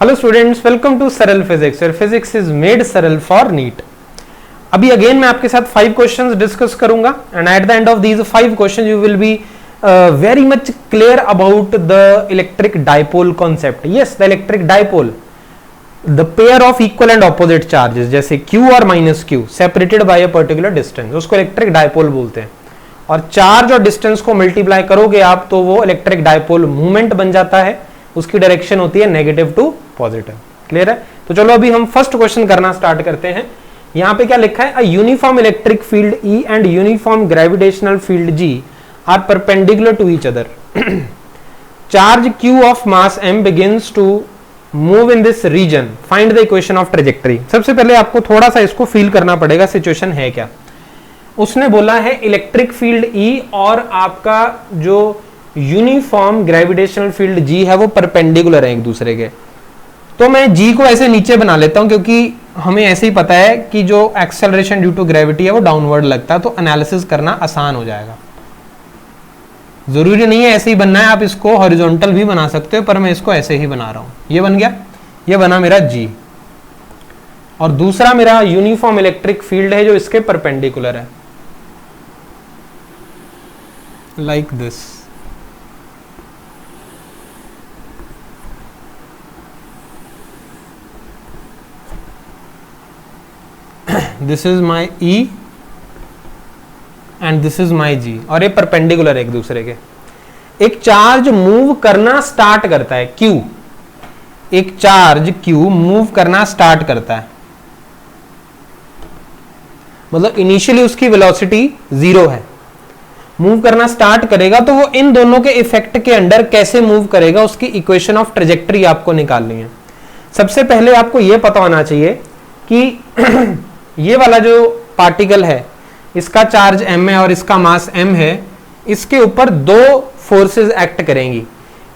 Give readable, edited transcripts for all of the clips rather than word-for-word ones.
Hello students, welcome to सरल physics और physics is made सरल फॉर नीट। अभी अगेन मैं आपके साथ 5 क्वेश्चंस डिस्कस करूंगा and at the end of these 5 questions you will be very much clear about the electric dipole concept. Yes, the electric dipole, the pair of equal and opposite charges जैसे Q और minus Q separated by a particular distance, उसको electric dipole बोलते हैं। और charge और distance को multiply करोगे आप तो वो इलेक्ट्रिक डाइपोल मूवमेंट बन जाता है, उसकी डायरेक्शन होती है नेगेटिव टू पॉजिटिव। क्लियर है? तो चलो अभी हम फर्स्ट क्वेश्चन करना स्टार्ट करते हैं। यहां पे क्या लिखा है, a uniform electric field E and uniform gravitational field G are perpendicular to each other. Charge Q of mass M begins to move in this region, find the equation of trajectory. सबसे पहले आपको थोड़ा सा इसको feel करना पड़ेगा, situation है क्या। उसने बोला है इलेक्ट्रिक फील्ड E और आपका जो यूनिफॉर्म ग्रेविटेशनल फील्ड G है वो परपेंडिकुलर है एक दूसरे के। तो मैं G को ऐसे नीचे बना लेता हूं क्योंकि हमें ऐसे ही पता है कि जो एक्सेलरेशन ड्यू टू ग्रेविटी है वो डाउनवर्ड लगता है, तो एनालिसिस करना आसान हो जाएगा। जरूरी नहीं है ऐसे ही बनना है, आप इसको हॉरिजॉन्टल भी बना सकते हो, पर मैं इसको ऐसे ही बना रहा हूं। ये बन गया, ये बना मेरा G। और दूसरा मेरा यूनिफॉर्म इलेक्ट्रिक फील्ड है जो इसके परपेंडिकुलर है, like this. This is my E and this is my G, और ये परपेंडिकुलर है एक दूसरे के। एक चार्ज मूव करना स्टार्ट करता है Q, एक चार्ज Q मूव करना स्टार्ट करता है, मतलब इनिशियली उसकी वेलोसिटी 0 है। मूव करना स्टार्ट करेगा तो वो इन दोनों के इफेक्ट के अंडर कैसे मूव करेगा, उसकी इक्वेशन ऑफ ट्रेजेक्टरी आपको निकालनी है। सबसे पहले आपको यह पता होना चाहिए कि ये वाला जो पार्टिकल है इसका चार्ज M है और इसका मास M है, इसके ऊपर 2 फोर्सेस एक्ट करेंगी।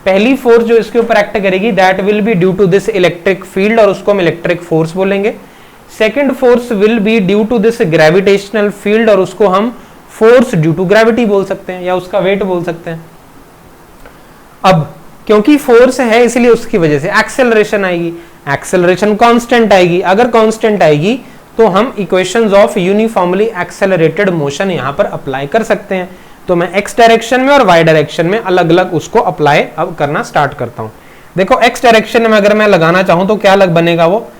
पहली फोर्स जो इसके ऊपर एक्ट करेगी that will be due to this electric field और उसको हम इलेक्ट्रिक फोर्स बोलेंगे। Second force will be due to this gravitational field और उसको हम फोर्स ड्यू टू ग्रेविटी बोल सकते हैं या उसका वेट बोल सकते हैं। अब क्योंकि फोर्स है इसलिए उसकी वजह से एक्सेलरेशन आएगी, एक्सेलरेशन कांस्टेंट आएगी। अगर कांस्टेंट आएगी तो हम equations of uniformly accelerated motion यहां पर अप्लाई कर सकते हैं। तो मैं एक्स डायरेक्शन में और वाई डायरेक्शन में अलग अलग उसको अप्लाई अब करना स्टार्ट करता हूं। देखो एक्स डायरेक्शन में अगर मैं लगाना चाहूं तो क्या अलग बनेगा, वो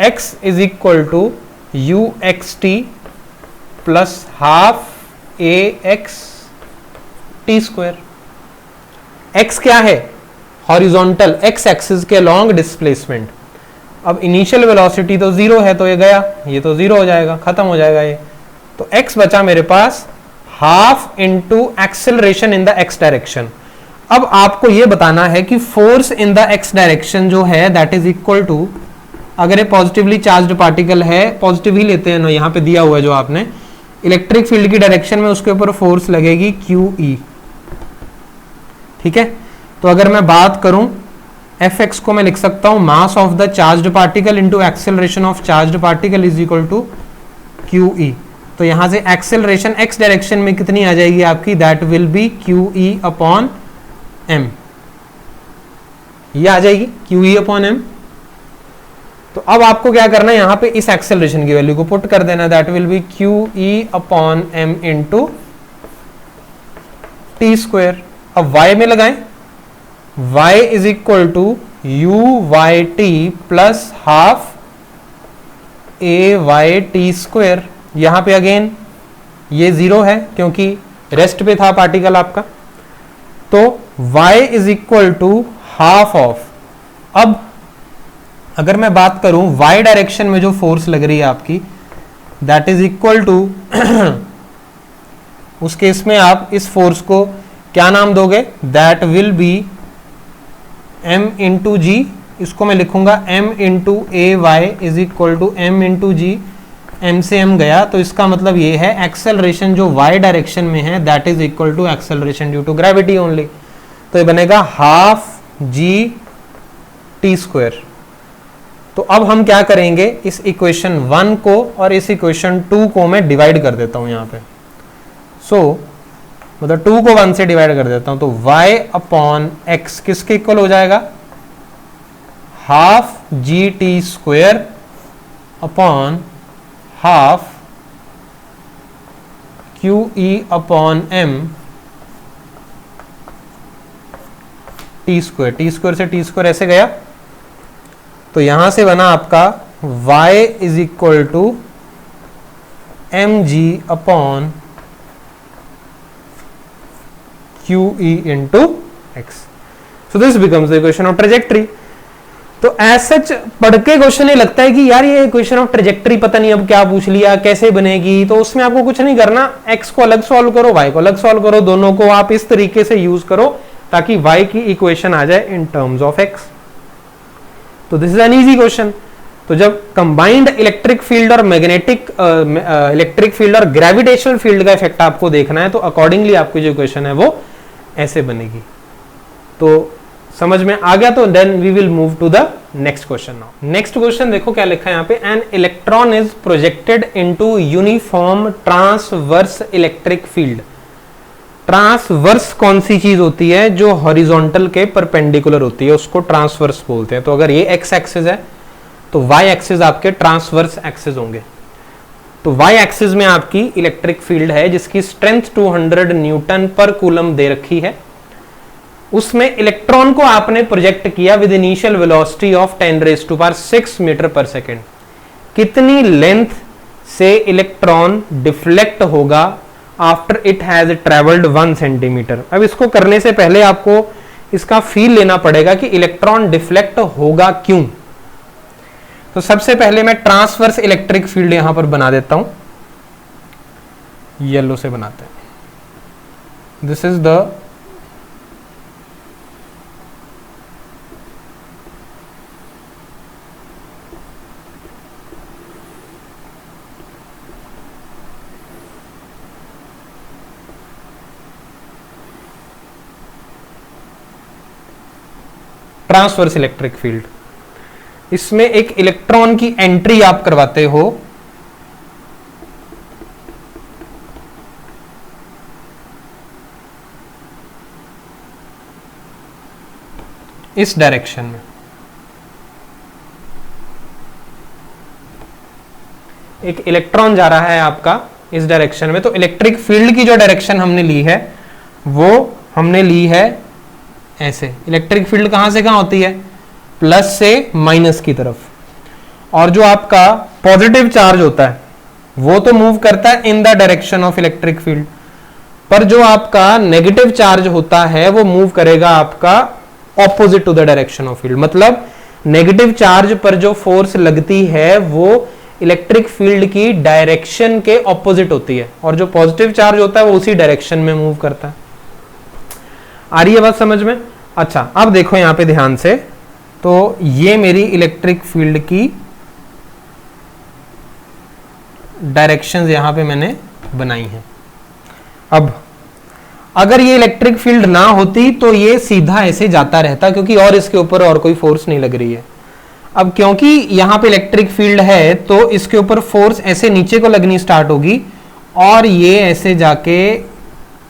x is equal to u x t plus half a x t square. x क्या है, हॉरिजॉन्टल, x एक्सिस के लॉन्ग डिस्प्लेसमेंट। अब इनिशियल वेलोसिटी तो 0 है तो ये गया, ये तो 0 हो जाएगा, खत्म हो जाएगा ये। तो x बचा मेरे पास half into acceleration in the x direction. अब आपको ये बताना है कि force in the x direction जो है दैट इज इक्वल टू, अगर ये पॉजिटिवली चार्ज्ड पार्टिकल है, पॉजिटिव ही लेते हैं ना, यहाँ पे दिया हुआ है जो आपने, इलेक्ट्रिक फील्ड की डायरेक्शन में उसके ऊपर फोर्स लगेगी QE। ठीक है, तो अगर मैं बात करूं Fx को मैं लिख सकता हूं mass of the charged particle into acceleration of charged particle is equal to QE। तो यहां से एक्सेलरेशन x डायरेक्शन में कितनी आ जाएगी आपकी, that will be QE upon m। ये आ जाएगी QE अपॉन m। तो अब आपको क्या करना है, यहां पे इस एक्सेलरेशन की वैल्यू को पुट कर देना, that will be QE upon m into t square. अब y में लगाएं, y is equal to u y t plus half a y t square. यहां पे अगेन ये 0 है क्योंकि रेस्ट पे था पार्टिकल आपका, तो y is equal to half of. अब अगर मैं बात करूं y डायरेक्शन में जो फोर्स लग रही है आपकी, दैट इज इक्वल टू उस केस में आप इस फोर्स को क्या नाम दोगे, that will be m into g. इसको मैं लिखूंगा m into a y is equal to m into g. m से m गया तो इसका मतलब ये है एक्सेलरेशन जो y डायरेक्शन में है that is equal to acceleration due to gravity only. तो ये बनेगा हाफ g टी स्क्वायर। तो अब हम क्या करेंगे, इस इक्वेशन 1 को और इस इक्वेशन 2 को मैं डिवाइड कर देता हूं यहां पे। मतलब 2 को 1 से डिवाइड कर देता हूं तो y अपॉन एक्स किसके इक्वल हो जाएगा, half g t square upon half q e upon m t square से टी स्क्वायर ऐसे गया, तो यहां से बना आपका y is equal to m g upon q e into x. So this becomes the equation of trajectory. तो as such पढ़ के क्वेश्चन ये लगता है कि यार ये इक्वेशन ऑफ ट्रेजेक्ट्री पता नहीं अब क्या पूछ लिया, कैसे बनेगी, तो उसमें आपको कुछ नहीं करना, x को अलग सॉल्व करो, y को अलग सॉल्व करो, दोनों को आप इस तरीके से यूज करो ताकि y की इक्वेशन आ जाए इन टर्म्स ऑफ x। तो this is an easy question. तो जब कंबाइंड इलेक्ट्रिक फील्ड और मैग्नेटिक इलेक्ट्रिक फील्ड और ग्रेविटेशनल फील्ड का इफेक्ट आपको देखना है, तो अकॉर्डिंगली आपकी जो इक्वेशन है वो ऐसे बनेगी। तो समझ में आ गया? तो then we will move to the next question now. Next question देखो क्या लिखा है यहाँ पे, an electron is projected into uniform transverse electric field. Transverse कौन सी चीज होती है? जो हॉरिजॉन्टल के परपेंडिकुलर होती है, उसको ट्रांसवर्स बोलते हैं। तो अगर ये एक्स एक्सिस है तो वाई एक्सिस आपके ट्रांसवर्स एक्सिस होंगे। तो वाई एक्सिस में आपकी इलेक्ट्रिक फील्ड है जिसकी स्ट्रेंथ 200 न्यूटन पर कूलम दे रखी है। उसमें इलेक्ट्रॉन को आपने प्रोजेक्ट किया with initial velocity of 10⁶ metre per second. कितनी लेंथ से इलेक्ट्रॉन डिफ्लेक्ट होगा after it has travelled 1 centimetre? अब इसको करने से पहले आपको इसका फील लेना पड़ेगा कि इलेक्ट्रॉन डिफ्लेक्ट होगा क्यों। तो सबसे पहले मैं ट्रांसवर्स इलेक्ट्रिक फील्ड यहां पर बना देता हूं, येलो से बनाते हैं। This is the transverse electric field. इसमें एक इलेक्ट्रॉन की एंट्री आप करवाते हो इस डायरेक्शन में। एक इलेक्ट्रॉन जा रहा है आपका इस डायरेक्शन में, तो इलेक्ट्रिक फील्ड की जो डायरेक्शन हमने ली है वो हमने ली है ऐसे। इलेक्ट्रिक फील्ड कहां से कहां होती है? प्लस से माइनस की तरफ। और जो आपका पॉजिटिव चार्ज होता है वो तो मूव करता है in the direction of electric field, पर जो आपका नेगेटिव चार्ज होता है वो मूव करेगा आपका opposite to the direction of field. मतलब नेगेटिव चार्ज पर जो फोर्स लगती है वो इलेक्ट्रिक फील्ड की डायरेक्शन के ऑपोजिट होती है, और जो पॉजिटिव चार्ज होता है वो उसी डायरेक्शन में मूव करता है। आ रही है बात समझ में? अच्छा, अब देखो यहां पे ध्यान से, तो ये मेरी इलेक्ट्रिक फील्ड की डायरेक्शंस यहां पे मैंने बनाई हैं। अब अगर ये इलेक्ट्रिक फील्ड ना होती तो ये सीधा ऐसे जाता रहता, क्योंकि और इसके ऊपर और कोई फोर्स नहीं लग रही है। अब क्योंकि यहां पे इलेक्ट्रिक फील्ड है तो इसके ऊपर फोर्स ऐसे नीचे को लगनी स्टार्ट होगी और ये ऐसे जाके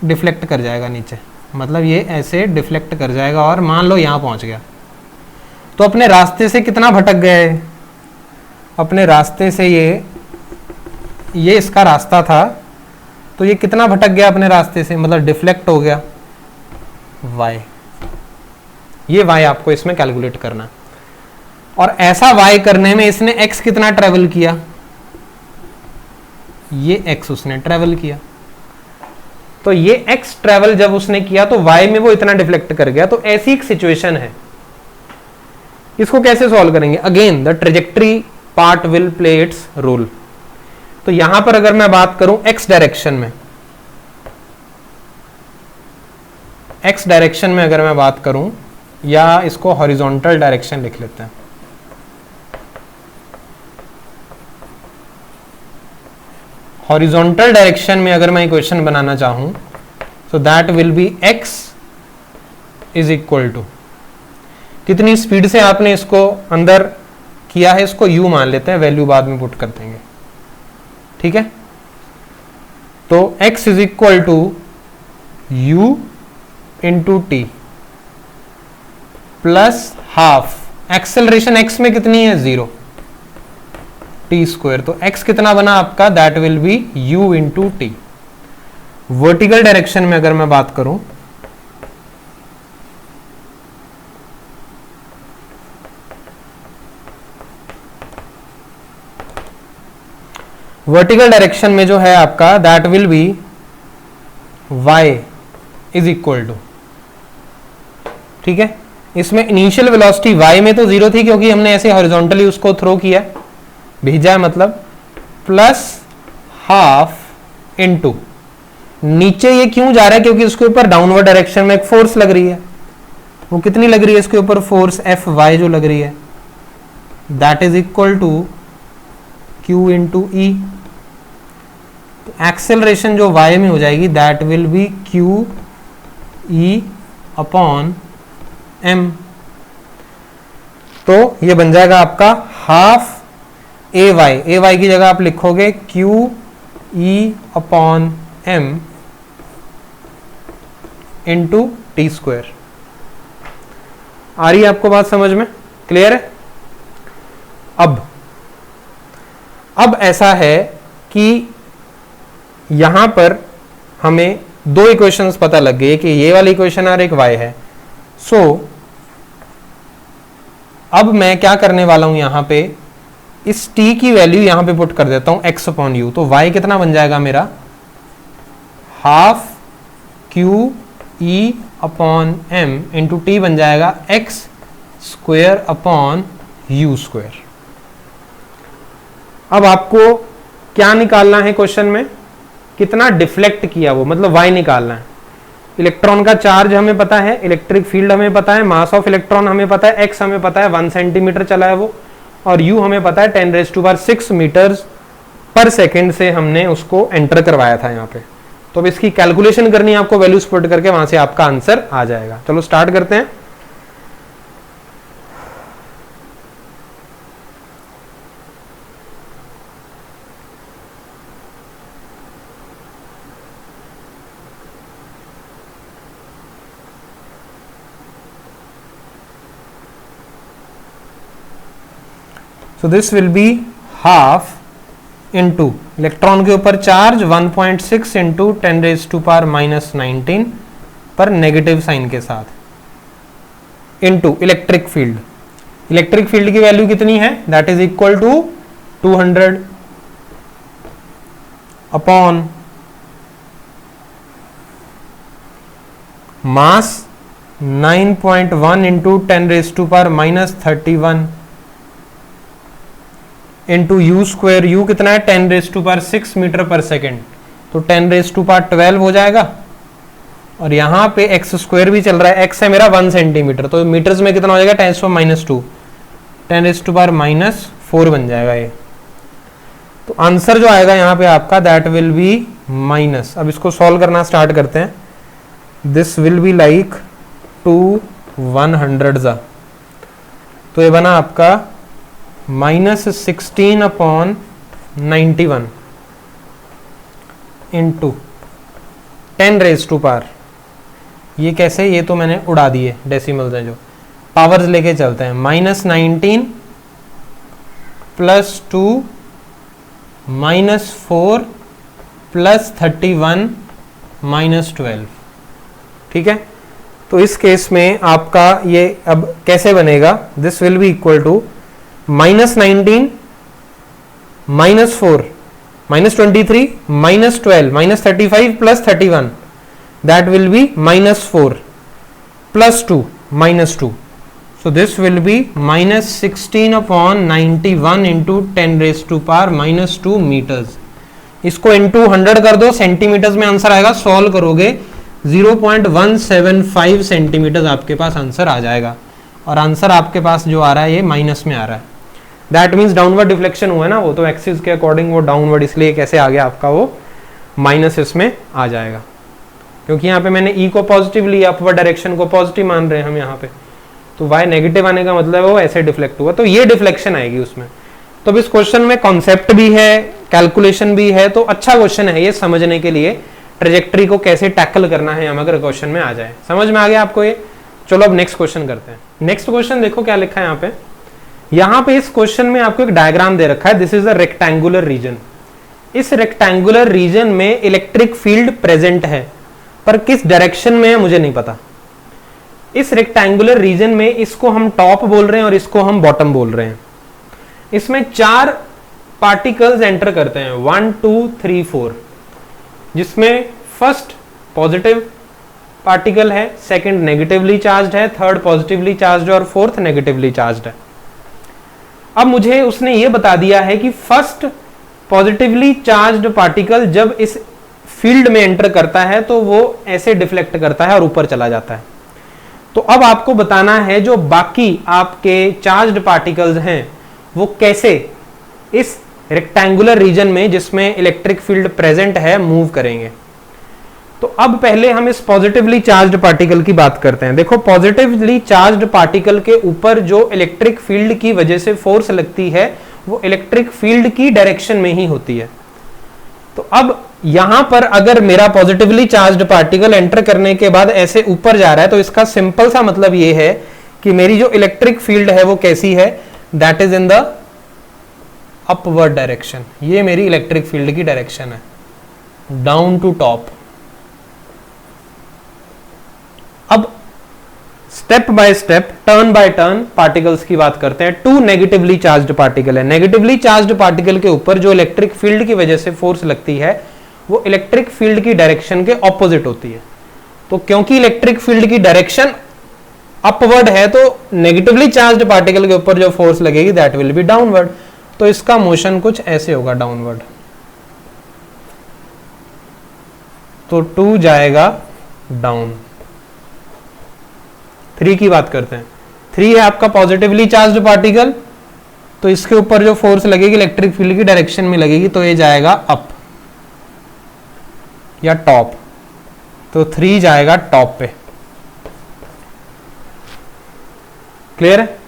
डिफ्लेक्ट कर जाएगा नीचे। मतलब ये ऐसे डिफ्लेक्ट कर जाएगा और मान लो यहां पहुंच गया, तो अपने रास्ते से कितना भटक गए? अपने रास्ते से ये इसका रास्ता था, तो ये कितना भटक गया अपने रास्ते से? मतलब डिफ्लेक्ट हो गया y। ये y आपको इसमें कैलकुलेट करना है। और ऐसा y करने में इसने x कितना ट्रेवल किया? ये x उसने ट्रेवल किया। तो ये x ट्रेवल जब उसने किया तो y में वो इतना डिफ्लेक्ट कर गया। तो ऐसी एक सिचुएशन है, इसको कैसे सॉल्व करेंगे? Again the trajectory part will play its role. तो यहां पर अगर मैं बात करूं x डायरेक्शन में, x डायरेक्शन में अगर मैं बात करूं, या इसको हॉरिजॉन्टल डायरेक्शन लिख लेते हैं। हॉरिजॉन्टल डायरेक्शन में अगर मैं इक्वेशन बनाना चाहूं तो that will be x is equal to, कितनी स्पीड से आपने इसको अंदर किया है, इसको u मान लेते हैं, वैल्यू बाद में पुट कर देंगे, ठीक है। तो x is equal to u into t plus half acceleration x में कितनी है 0 टी स्क्वायर, तो x कितना बना आपका, that will B u into T. Vertical direction में अगर मैं बात करूं, वर्टिकल डायरेक्शन में जो है आपका that will be y is equal to, ठीक है, इसमें इनिशियल वेलोसिटी y में तो 0 थी क्योंकि हमने ऐसे हॉरिजॉन्टली उसको थ्रो किया, भेजा है मतलब, प्लस हाफ इनटू, नीचे ये क्यों जा रहा है, क्योंकि उसके ऊपर डाउनवर्ड डायरेक्शन में एक फोर्स लग रही है, वो कितनी लग रही है इसके ऊपर फोर्स Fy जो लग रही है, that is equal to Q into e. Acceleration जो y में हो जाएगी that will be Q E upon m, तो ये बन जाएगा आपका हाफ ay की जगह आप लिखोगे Q E upon m into t square. आ रही है आपको बात समझ में, क्लियर है? अब ऐसा है कि यहां पर हमें दो इक्वेशंस पता लग गई कि ये वाली इक्वेशन और एक y है। सो अब मैं क्या करने वाला हूं, यहां पे इस t की वैल्यू यहां पे पुट कर देता हूं x अपॉन यू, तो y कितना बन जाएगा मेरा, half q e upon m into T बन जाएगा x square upon you square. अब आपको क्या निकालना है क्वेश्चन में, कितना डिफ्लेक्ट किया वो, मतलब y निकालना है। इलेक्ट्रॉन का चार्ज हमें पता है, इलेक्ट्रिक फील्ड हमें पता है, मास ऑफ इलेक्ट्रॉन हमें पता है, x हमें पता है 1 सेंटीमीटर चला है वो, और u हमें पता है 10⁶ मीटर्स पर सेकेंड से हमने उसको एंटर करवाया था यहाँ पे। तो अब इसकी कैलकुलेशन करनी है आपको, वैल्यूज पुट करके वहां से आपका आंसर आ जाएगा। चलो स्टार्ट करते हैं। So this will be half into electron के ऊपर चार्ज 1.6 इंटू 10⁻⁻19 पर नेगेटिव साइन के साथ into electric field. Electric field की वैल्यू कितनी है, that is equal to 200 upon mass 9.1 into 10⁻31 into u square, u कितना है 10⁶ मीटर पर सेकेंड, तो 10⁻12 हो जाएगा, और यहां पे एक्स स्क्वायर भी चल रहा है, एक्स है मेरा 1 सेंटीमीटर, तो मीटर्स में कितना हो जाएगा 10⁻², 10⁻4 बन जाएगा ये। तो आंसर जो आएगा यहाँ पे आपका दैट विल बी माइनस, अब इसको सॉल्व करना स्टार्ट करते हैं। दिस विल बी लाइक 2/100, तो ये बना आपका -16 अपॉन 91 इंटू 10⁻, ये कैसे, ये तो मैंने उड़ा दिए डेसिमल्स हैं जो, पावर्स लेके चलते हैं, -19 + 2 -4 + 31 -12, ठीक है। तो इस केस में आपका ये अब कैसे बनेगा, this will be equal to -19 -4 -23 -12 -35 + 31, that will be -4 + 2 -2, so this will be -16 upon 91 into 10⁻⁻2 metres. इसको इंटू 100 कर दो, सेंटीमीटर्स में आंसर आएगा, सॉल्व करोगे 0.175 सेंटीमीटर आपके पास आंसर आ जाएगा, और आंसर आपके पास जो आ रहा है ये माइनस में आ रहा है, दैट मीन्स डाउनवर्ड डिफ्लेक्शन हुआ है ना, वो तो एक्सिस के अकॉर्डिंग वो डाउनवर्ड, इसलिए कैसे आ गया आपका वो माइनस इसमें आ जाएगा, क्योंकि यहाँ पे मैंने ई को पॉजिटिव लिया, अपवर्ड डायरेक्शन को पॉजिटिव मान रहे हैं हम यहाँ पे, तो वाई नेगेटिव आने का मतलब है वो ऐसे डिफ्लेक्ट हुआ, तो ये डिफ्लेक्शन आएगी उसमें। तो अब इस क्वेश्चन में कॉन्सेप्ट भी है, कैलकुलेशन भी है, तो अच्छा क्वेश्चन है ये समझने के लिए, ट्रेजेक्टरी को कैसे टैकल करना है हम अगर क्वेश्चन में आ जाए। समझ में आ गया आपको ये? चलो अब नेक्स्ट क्वेश्चन करते हैं। नेक्स्ट क्वेश्चन देखो क्या लिखा है यहाँ पे इस क्वेश्चन में आपको एक डायग्राम दे रखा है। This is a rectangular reason. इस रेक्टेंगुलर रीजन में इलेक्ट्रिक फील्ड प्रेजेंट है, पर किस डायरेक्शन में है मुझे नहीं पता। इस रेक्टेंगुलर रीजन में इसको हम टॉप बोल रहे हैं और इसको हम बॉटम बोल रहे हैं। इसमें 4 पार्टिकल्स एंटर करते हैं, 1 2 3 4, जिसमें फर्स्ट पॉजिटिव पार्टिकल है, सेकंड नेगेटिवली चार्ज्ड है, थर्ड पॉजिटिवली चार्ज्ड है और फोर्थ नेगेटिवली चार्ज्ड है। अब मुझे उसने ये बता दिया है कि फर्स्ट पॉजिटिवली चार्ज्ड पार्टिकल जब इस फील्ड में एंटर करता है तो वो ऐसे डिफ्लेक्ट करता है और ऊपर चला जाता है। तो अब आपको बताना है जो बाकी आपके चार्ज्ड पार्टिकल्स हैं वो कैसे इस रेक्टेंगुलर रीजन में जिसमें इलेक्ट्रिक फील्ड प्रेजेंट है मूव करेंगे। तो अब पहले हम इस पॉजिटिवली चार्ज्ड पार्टिकल की बात करते हैं। देखो, पॉजिटिवली चार्ज्ड पार्टिकल के ऊपर जो इलेक्ट्रिक फील्ड की वजह से फोर्स लगती है वो इलेक्ट्रिक फील्ड की डायरेक्शन में ही होती है। तो अब यहां पर अगर मेरा पॉजिटिवली चार्ज्ड पार्टिकल एंटर करने के बाद ऐसे ऊपर जा रहा है तो इसका सिंपल सा मतलब ये है कि मेरी जो इलेक्ट्रिक फील्ड है वो कैसी है, that is in the upward direction. ये मेरी इलेक्ट्रिक फील्ड की डायरेक्शन है, डाउन टू टॉप। अब step by step, turn by turn particles की बात करते हैं। 2 नेगेटिवली चार्ज्ड पार्टिकल है। नेगेटिवली चार्ज्ड पार्टिकल के ऊपर जो इलेक्ट्रिक फील्ड की वजह से फोर्स लगती है वो इलेक्ट्रिक फील्ड की डायरेक्शन के ऑपोजिट होती है। तो क्योंकि इलेक्ट्रिक फील्ड की डायरेक्शन अपवर्ड है तो नेगेटिवली चार्ज्ड पार्टिकल के ऊपर जो फोर्स लगेगी दैट विल बी डाउनवर्ड। तो इसका मोशन कुछ ऐसे होगा, डाउनवर्ड। तो 2 जाएगा डाउन। 3 की बात करते हैं। 3 है आपका पॉजिटिवली चार्ज्ड पार्टिकल, तो इसके ऊपर जो फोर्स लगेगी इलेक्ट्रिक फील्ड की डायरेक्शन में लगेगी, तो ये जाएगा अप या टॉप। तो 3 जाएगा टॉप पे। क्लियर है?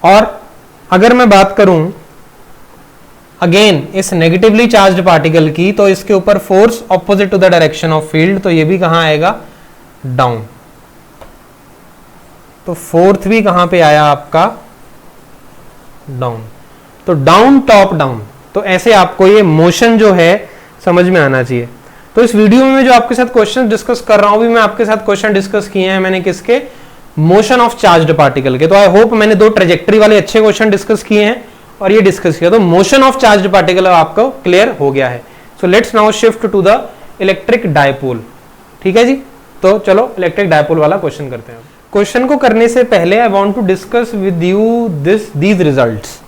और अगर मैं बात करूं अगेन इस नेगेटिवली चार्ज्ड पार्टिकल की, तो इसके ऊपर force opposite to the direction of field, तो ये भी कहां आएगा, डाउन। तो फोर्थ भी कहां पे आया आपका, डाउन। तो डाउन टॉप डाउन। तो ऐसे आपको ये मोशन जो है समझ में आना चाहिए। तो इस वीडियो में जो आपके साथ क्वेश्चन डिस्कस कर रहा हूं भी मैं आपके साथ क्वेश्चन डिस्कस किए हैं मैंने किसके, मोशन ऑफ चार्ज्ड पार्टिकल के। तो आई होप मैंने 2 ट्रेजेक्टरी वाले अच्छे क्वेश्चन डिस्कस किए हैं और ये डिस्कस किया। तो मोशन ऑफ चार्ज्ड पार्टिकल आपको क्लियर हो गया है। So let's now shift to the electric dipole. ठीक है जी, तो चलो इलेक्ट्रिक डायपोल वाला क्वेश्चन करते हैं। क्वेश्चन को करने से पहले I want to discuss with you these results.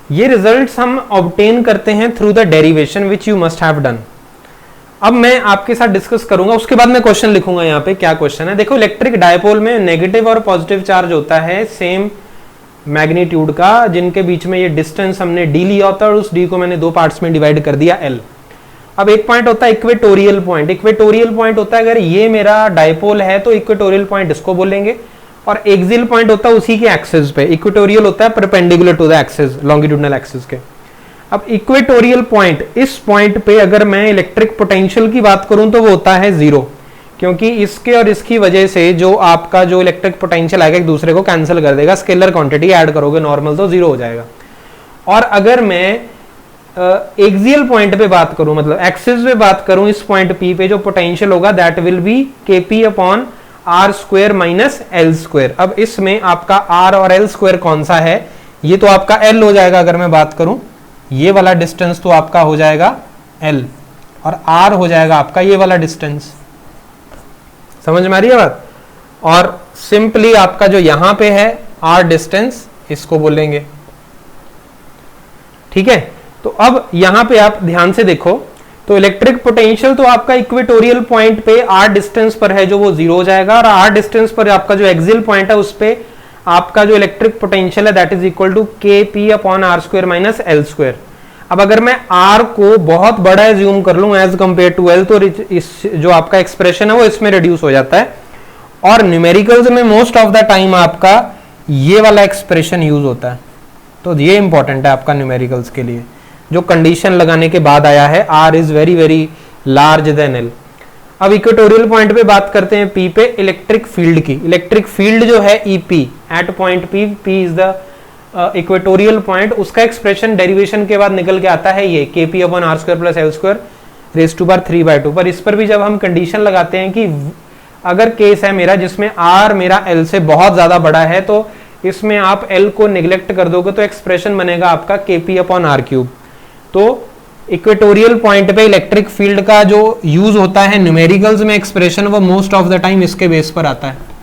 ये रिजल्ट्स हम ऑब्टेन करते हैं through the derivation which you must have done. अब मैं आपके साथ डिस्कस करूंगा, उसके बाद मैं क्वेश्चन लिखूंगा यहाँ पे क्या क्वेश्चन है। देखो, इलेक्ट्रिक डायपोल में नेगेटिव और पॉजिटिव चार्ज होता है सेम मैग्नीट्यूड का, जिनके बीच में ये डिस्टेंस हमने डी लिया होता है और उस डी को मैंने 2 पार्ट्स में डिवाइड कर दिया एल। अब एक पॉइंट होता है इक्वेटोरियल पॉइंट। इक्वेटोरियल पॉइंट होता है अगर ये मेरा डायपोल है तो इक्वेटोरियल पॉइंट इसको बोलेंगे, और एक्सियल पॉइंट होता है उसी के एक्सिस पे। इक्वेटोरियल होता है perpendicular to the axis, longitudinal axis के। अब इक्वेटोरियल पॉइंट, इस पॉइंट पे अगर मैं इलेक्ट्रिक पोटेंशियल की बात करूं तो वो होता है 0, क्योंकि इसके और इसकी वजह से जो आपका जो इलेक्ट्रिक पोटेंशियल आएगा एक दूसरे को कैंसिल कर देगा, स्केलर क्वांटिटी ऐड करोगे नॉर्मल तो 0 हो जाएगा। और अगर मैं एक्सियल पॉइंट पे बात करूं, मतलब एक्सिस पे बात करूं, इस पॉइंट पी पे जो पोटेंशियल होगा that will be kp upon r square minus l square. अब इसमें आपका आर और एल स्क्वायर कौन सा है, ये तो आपका एल हो जाएगा। अगर मैं बात करूं ये वाला डिस्टेंस तो आपका हो जाएगा एल, और आर हो जाएगा आपका ये वाला डिस्टेंस। समझ में आ रही है बात? और सिंपली आपका जो यहां पे है आर डिस्टेंस, इसको बोलेंगे। ठीक है, तो अब यहां पे आप ध्यान से देखो, तो इलेक्ट्रिक पोटेंशियल तो आपका इक्वेटोरियल पॉइंट पे आर डिस्टेंस पर है जो वो 0 हो जाएगा, और आर डिस्टेंस पर आपका जो एक्सियल पॉइंट है उस पे आपका जो इलेक्ट्रिक पोटेंशियल है that is equal to kp upon r square minus l square. अब अगर मैं r को बहुत बड़ा एज्यूम कर लूं एज कंपेयर टू l, तो इस जो आपका एक्सप्रेशन है वो इसमें रिड्यूस हो जाता है। और न्यूमेरिकल्स में मोस्ट ऑफ द टाइम आपका ये वाला एक्सप्रेशन यूज होता है, तो ये इंपॉर्टेंट है आपका न्यूमेरिकल्स के लिए, जो कंडीशन लगाने के बाद आया है r is very very large than l। अब इक्वेटोरियल पॉइंट पे बात करते हैं P पे इलेक्ट्रिक फील्ड की। इलेक्ट्रिक फील्ड जो है EP at point P, P is the equatorial point, उसका एक्सप्रेशन डेरिवेशन के बाद निकल के आता है ये KP upon R square plus L square raise to power 3/2। पर इस पर भी जब हम कंडीशन लगाते हैं कि अगर केस है मेरा जिसमें R मेरा L से बहुत ज्यादा बड़ा है, तो इसमें आप L को निगलेक्ट कर दोगे तो एक्सप्रेशन बनेगा आपका KP अपॉन R क्यूब। तो इक्वेटोरियल पॉइंट पे इलेक्ट्रिक फील्ड का जो यूज होता है न्यूमेरिकल्स में एक्सप्रेशन, वो मोस्ट ऑफ द टाइम इसके बेस पर आता है।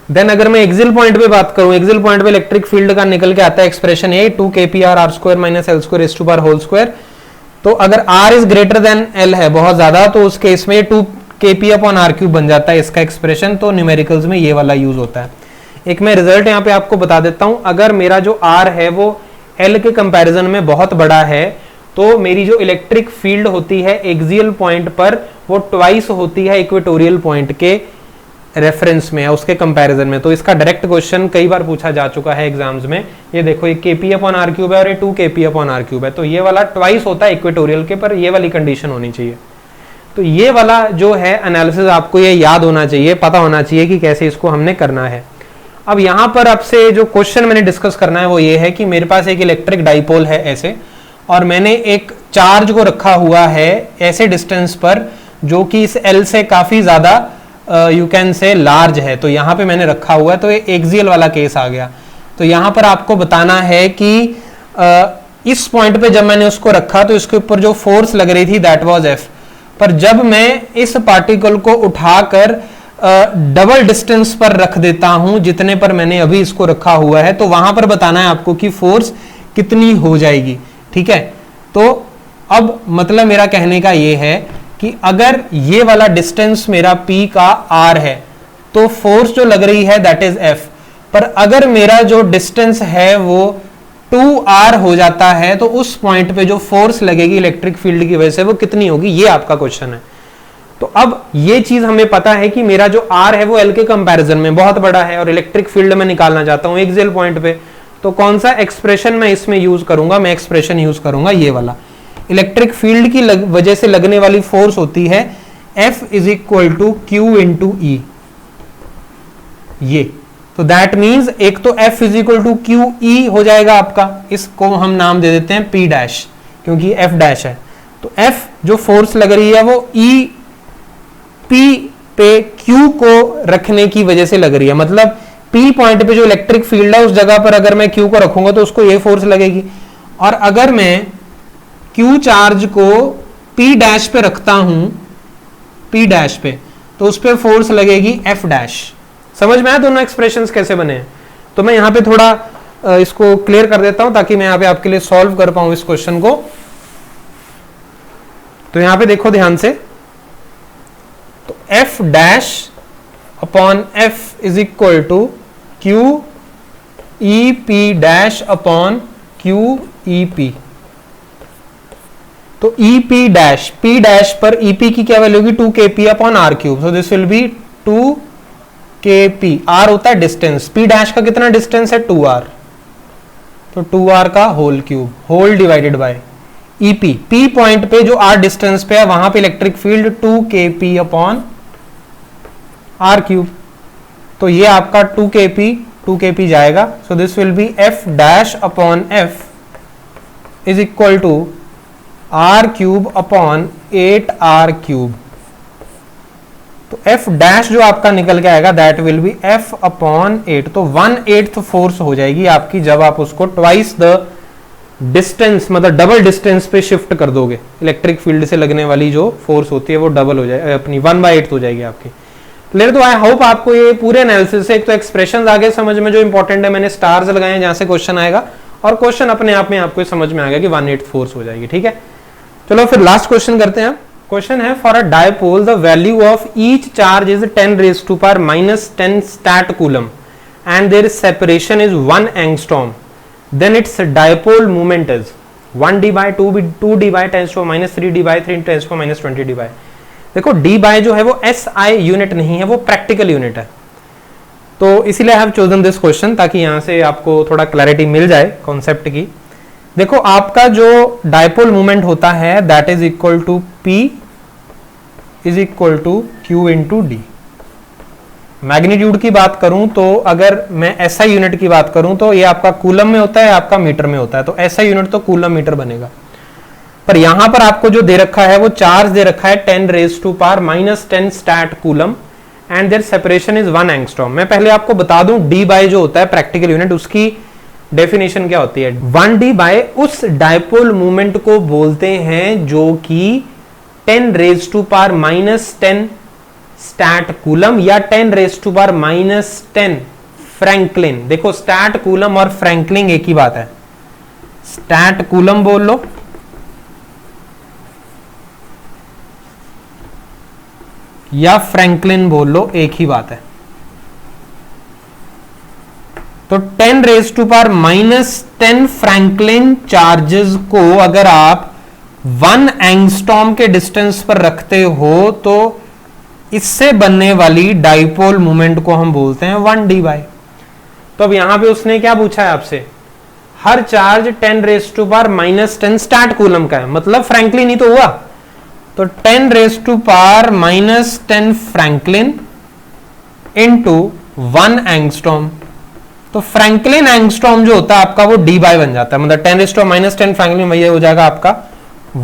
देन अगर मैं एक्सियल पॉइंट पे बात करूं, एक्सियल पॉइंट पे इलेक्ट्रिक फील्ड का निकल के आता है एक्सप्रेशन ये 2kpr r square minus L square raise to power whole square. तो अगर R is greater than L है बहुत ज्यादा, तो उस केस में 2kp अपॉन R क्यूब बन जाता है इसका एक्सप्रेशन। तो न्यूमेरिकल्स में ये वाला यूज होता है। एक मैं रिजल्ट यहाँ पे आपको बता देता हूं, अगर मेरा जो R है वो L के कंपैरिजन में बहुत बड़ा है, तो मेरी जो इलेक्ट्रिक फील्ड होती है एक्सियल पॉइंट पर वो ट्वाइस होती है इक्वेटोरियल पॉइंट के रेफरेंस में, उसके कंपैरिजन में। तो इसका डायरेक्ट क्वेश्चन कई बार पूछा जा चुका है एग्जाम्स में। ये देखो, ये KP अपॉन R क्यूब है और ये 2kp अपॉन R क्यूब है, तो ये वाला ट्वाइस होता है इक्वेटोरियल के, पर ये वाली कंडीशन होनी चाहिए। तो ये वाला जो है एनालिसिस आपको ये याद होना चाहिए, पता होना चाहिए कि कैसे इसको हमने करना है। अब यहाँ पर आपसे जो क्वेश्चन मैंने डिस्कस करना है वो ये है कि मेरे पास एक इलेक्ट्रिक डाइपोल है ऐसे, और मैंने एक चार्ज को रखा हुआ है ऐसे डिस्टेंस पर जो कि इस L से काफी ज्यादा यू कैन से लार्ज है। तो यहाँ पे मैंने रखा हुआ है, तो ये एक्सियल वाला केस आ गया। तो यहाँ पर आपको बताना है कि इस पॉइंट पे जब मैंने उसको रखा तो इसके ऊपर जो फोर्स लग रही थी दैट वाज F, पर जब मैं इस पार्टिकल को उठाकर डबल डिस्टेंस पर रख देता हूं जितने पर मैंने अभी इसको रखा हुआ है, तो वहां पर बताना है आपको कि फोर्स कितनी हो जाएगी। ठीक है, तो अब मतलब मेरा कहने का ये है कि अगर ये वाला डिस्टेंस मेरा P का R है तो फोर्स जो लग रही है दैट इज F, पर अगर मेरा जो डिस्टेंस है वो 2R हो जाता है तो उस पॉइंट पे जो फोर्स लगेगी इलेक्ट्रिक फील्ड की वजह से वो कितनी होगी, ये आपका क्वेश्चन है। तो अब ये चीज हमें पता है कि मेरा जो R है वो L के कंपैरिजन में बहुत बड़ा है और इलेक्ट्रिक फील्ड में निकालना चाहता हूं एक्सियल पॉइंट पे, तो कौन सा एक्सप्रेशन मैं इसमें यूज करूंगा, मैं एक्सप्रेशन यूज करूंगा ये वाला। इलेक्ट्रिक फील्ड की वजह से लगने वाली फोर्स होती है F is equal to Q into E, ये तो दैट मीन्स एक तो F is equal to q e हो जाएगा आपका, इसको हम नाम दे देते हैं P डैश क्योंकि F डैश है। तो F जो फोर्स लग रही है वो E P पे Q को रखने की वजह से लग रही है, मतलब P पॉइंट पे जो इलेक्ट्रिक फील्ड है उस जगह पर अगर मैं Q को रखूंगा तो उसको ये फोर्स लगेगी, और अगर मैं Q चार्ज को P डैश पे रखता हूं P डैश पे तो उस पर फोर्स लगेगी F डैश। समझ में आया दोनों एक्सप्रेशंस कैसे बने हैं? तो मैं यहां पे थोड़ा इसको क्लियर कर देता हूं ताकि मैं यहां पे आपके लिए सॉल्व कर पाऊं इस क्वेश्चन को। तो यहां पे देखो ध्यान से, तो F dash upon F is equal to Q E P dash upon Q E P। तो E P dash P dash पर E P की क्या वैल्यू होगी 2kp upon R cube, so this will be 2kp। R होता है distance, P dash का कितना distance है 2R, तो 2R का whole cube whole divided by EP। P point पे जो R डिस्टेंस पे है वहां पे electric field 2kp upon R cube, तो ये आपका 2kp जाएगा, so this will be F dash upon F is equal to R cube upon 8R cube. तो F डैश जो आपका निकल के आएगा that will be F upon 8, तो 1/8 फोर्स हो जाएगी आपकी जब आप उसको ट्वाइस द डिस्टेंस मतलब डबल डिस्टेंस पे शिफ्ट कर दोगे। इलेक्ट्रिक फील्ड से लगने वाली जो फोर्स होती है वो डबल हो जाए अपनी 1/8 हो जाएगी आपकी। क्लियर? तो आई होप आपको ये पूरे एनालिसिस से एक तो एक्सप्रेशंस आगे समझ में जो इंपॉर्टेंट है मैंने स्टार्स लगाए हैं जहां से क्वेश्चन आएगा, और क्वेश्चन अपने आप में आपको समझ में आ गया कि 1/8 फोर्स हो जाएगी। ठीक है, चलो फिर लास्ट क्वेश्चन करते हैं। क्वेश्चन है for a dipole the value of each charge is 10 raise to power -10 stat coulomb and their separation is 1 angstrom, then its dipole movement is 1d by 2d by 10⁻³ by 3 10⁻20d by। देखो d by जो है वो SI unit नहीं है, वो practical unit है, तो इसीलिए I have chosen this question ताकि यहां से आपको थोड़ा क्लैरिटी मिल जाए कॉन्सेप्ट की। देखो आपका जो डायपोल मूवमेंट होता है that is equal to P is equal to Q into d. Magnitude की बात करूं तो अगर मैं एसआई यूनिट की बात करूं तो ये आपका कूलम में होता है, आपका मीटर में होता है, तो एसआई यूनिट तो कूलम मीटर बनेगा। पर यहां पर आपको जो दे रखा है वो चार्ज दे रखा है 10⁻⁻10 stat coulomb and their separation is 1 angstrom. मैं पहले आपको बता दूं डी बाय जो होता है प्रैक्टिकल यूनिट, उसकी डेफिनेशन क्या होती है। 1D बाय उस डायपोल मूवमेंट को बोलते हैं जो कि 10⁻⁻10 स्टैट कूलम या 10⁻⁻10 फ्रैंकलिन। देखो स्टैट कूलम और फ्रैंकलिन एक ही बात है, स्टैट कूलम बोल लो या फ्रैंकलिन बोल लो, एक ही बात है। तो 10⁻⁻10 फ्रैंकलिन चार्जेस को अगर आप 1 एंगस्ट्रॉम के डिस्टेंस पर रखते हो तो इससे बनने वाली डाइपोल मोमेंट को हम बोलते हैं 1D बाय। तो अब यहां पे उसने क्या पूछा है आपसे, हर चार्ज 10⁻⁻10 स्टैट कूलम का है, मतलब फ्रैंकलिन ही तो हुआ। तो 10⁻⁻10 फ्रैंकलिन इंटू 1 एंगस्ट्रॉम। तो फ्रैंकलिन एंगस्ट्रॉम जो होता है आपका वो D बाय बन जाता है, मतलब 10⁻⁻10 फ्रैंकलिन वही हो जाएगा आपका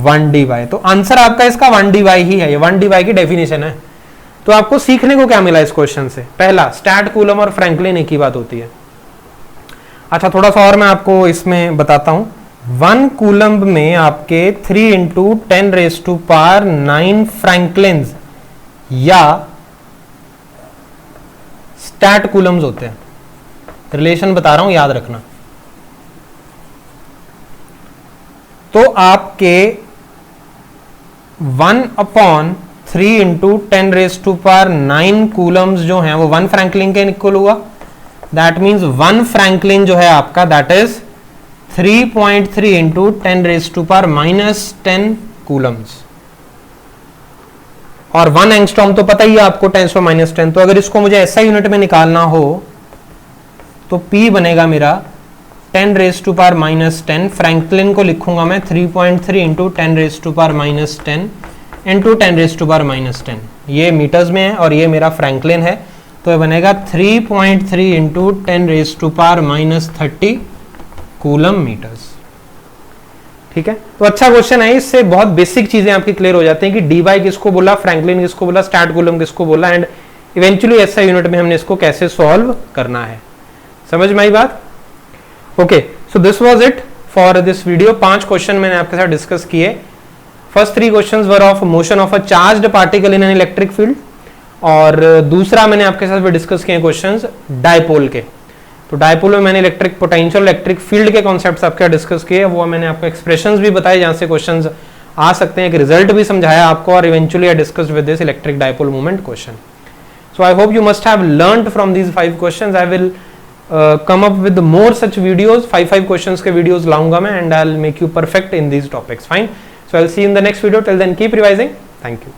1D बाय। तो आंसर आपका इसका 1D बाय ही है, ये 1D बाय की डेफिनेशन है। तो आपको सीखने को क्या मिला इस क्वेश्चन से, पहला स्टैट कूलम और फ्रैंकलिन एक ही बात होती है। अच्छा थोड़ा सा और मैं आपको इसमें बताता हूं। 1 कूलम में आपके 3 × 10⁻9 फ्रैंकलिन्स या स्टैट कूलम्स होते हैं। रिलेशन बता रहा हूं, याद रखना। तो आपके 1/3 × 10⁻9 कूलम्स जो हैं वो 1 फ्रैंकलिन के इक्वल हुआ। दैट मीन्स 1 फ्रैंकलिन जो है आपका दैट इज 3.3 × 10⁻10 कूलम्स। और 1 एंगस्ट्रॉम तो पता ही है आपको 10⁻10। तो अगर इसको मुझे ऐसा यूनिट में निकालना हो तो P बनेगा मेरा 10⁻10। फ्रैंकलिन को लिखूंगा मैं 3.3 × 10⁻10 इंटू 10⁻10। ये मीटर्स में है और ये मेरा फ्रैंकलिन है, तो ये बनेगा 3.3 × 10⁻30 कूलम मीटर्स। ठीक है, तो अच्छा क्वेश्चन है, इससे बहुत बेसिक चीजें आपकी क्लियर हो जाती हैं कि डी बाय किसको बोला, फ्रैंकलिन किसको बोला, स्टैट कूलम किसको बोला, एंड इवेंचुअली ऐसा यूनिट में हमने इसको कैसे सॉल्व करना है। समझ में आई बात? Okay, so this was it for this video. 5 question मैंने आपके साथ डिस्कस किए। First 3 questions were of motion of a charged particle in an electric field, और दूसरा मैंने आपके साथ डिस्कस किए क्वेश्चंस डायपोल के। तो डायपोल में मैंने इलेक्ट्रिक पोटेंशियल, इलेक्ट्रिक फील्ड के कॉन्सेप्ट्स आपके डिस्कस किए, वो मैंने आपको एक्सप्रेशंस भी बताए जहां से क्वेश्चंस आ सकते हैं, एक रिजल्ट भी समझाया आपको, और eventually I discussed with this electric dipole movement question. So I hope you must have learned from these 5 questions. I will come up with more such videos, 5 questions के videos लाऊंगा मैं, and I'll make you perfect in these topics. Fine. So I'll see you in the next video. Till then, keep revising. Thank you.